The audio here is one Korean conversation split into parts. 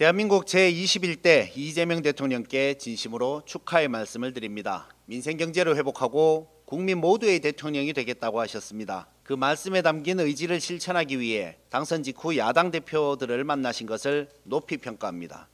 대한민국 제21대 이재명 대통령께 진심으로 축하의 말씀을 드립니다. 민생 경제를 회복하고 국민 모두의 대통령이 되겠다고 하셨습니다. 그 말씀에 담긴 의지를 실천하기 위해 당선 직후 야당 대표들을 만나신 것을 높이 평가합니다.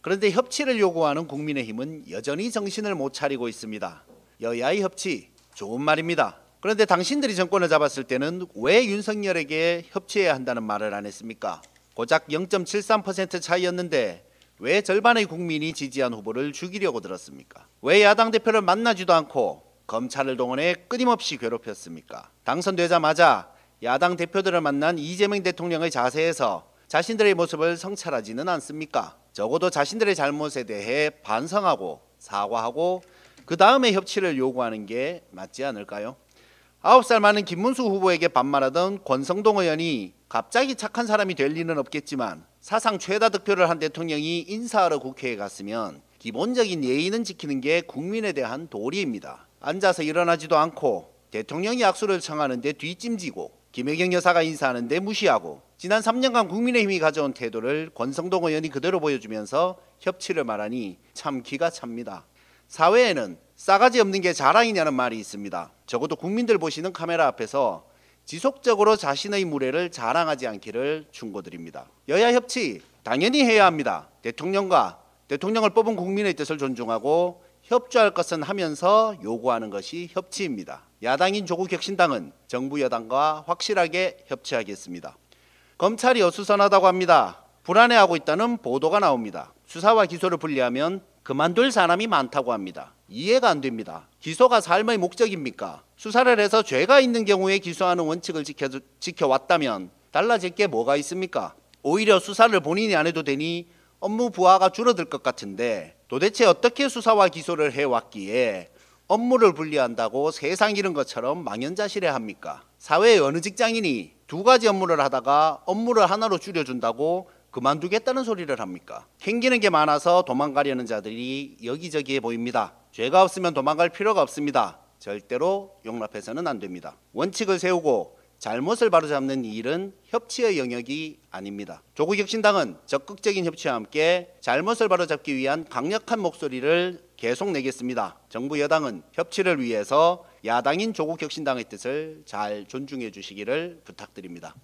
그런데 협치를 요구하는 국민의힘은 여전히 정신을 못 차리고 있습니다. 여야의 협치, 좋은 말입니다. 그런데 당신들이 정권을 잡았을 때는 왜 윤석열에게 협치해야 한다는 말을 안 했습니까? 고작 0.73% 차이였는데 왜 절반의 국민이 지지한 후보를 죽이려고 들었습니까? 왜 야당 대표를 만나지도 않고 검찰을 동원해 끊임없이 괴롭혔습니까? 당선되자마자 야당 대표들을 만난 이재명 대통령의 자세에서 자신들의 모습을 성찰하지는 않습니까? 적어도 자신들의 잘못에 대해 반성하고 사과하고 그 다음에 협치를 요구하는 게 맞지 않을까요? 9살 많은 김문수 후보에게 반말하던 권성동 의원이 갑자기 착한 사람이 될 리는 없겠지만 사상 최다 득표를 한 대통령이 인사하러 국회에 갔으면 기본적인 예의는 지키는 게 국민에 대한 도리입니다. 앉아서 일어나지도 않고 대통령이 악수를 청하는데 뒷짐지고 김혜경 여사가 인사하는데 무시하고 지난 3년간 국민의힘이 가져온 태도를 권성동 의원이 그대로 보여주면서 협치를 말하니 참 기가 찹니다. 사회에는 싸가지 없는 게 자랑이냐는 말이 있습니다. 적어도 국민들 보시는 카메라 앞에서 지속적으로 자신의 무례를 자랑하지 않기를 충고드립니다. 여야 협치 당연히 해야 합니다. 대통령과 대통령을 뽑은 국민의 뜻을 존중하고 협조할 것은 하면서 요구하는 것이 협치입니다. 야당인 조국혁신당은 정부 여당과 확실하게 협치하겠습니다. 검찰이 어수선하다고 합니다. 불안해하고 있다는 보도가 나옵니다. 수사와 기소를 분리하면 그만둘 사람이 많다고 합니다. 이해가 안 됩니다. 기소가 삶의 목적입니까? 수사를 해서 죄가 있는 경우에 기소하는 원칙을 지켜왔다면 달라질 게 뭐가 있습니까? 오히려 수사를 본인이 안 해도 되니 업무 부하가 줄어들 것 같은데 도대체 어떻게 수사와 기소를 해왔기에 업무를 분리한다고 세상 잃은 것처럼 망연자실해합니까? 사회의 어느 직장인이 두 가지 업무를 하다가 업무를 하나로 줄여준다고 그만두겠다는 소리를 합니까? 캥기는 게 많아서 도망가려는 자들이 여기저기에 보입니다. 죄가 없으면 도망갈 필요가 없습니다. 절대로 용납해서는 안 됩니다. 원칙을 세우고 잘못을 바로잡는 이 일은 협치의 영역이 아닙니다. 조국혁신당은 적극적인 협치와 함께 잘못을 바로잡기 위한 강력한 목소리를 계속 내겠습니다. 정부 여당은 협치를 위해서 야당인 조국혁신당의 뜻을 잘 존중해 주시기를 부탁드립니다.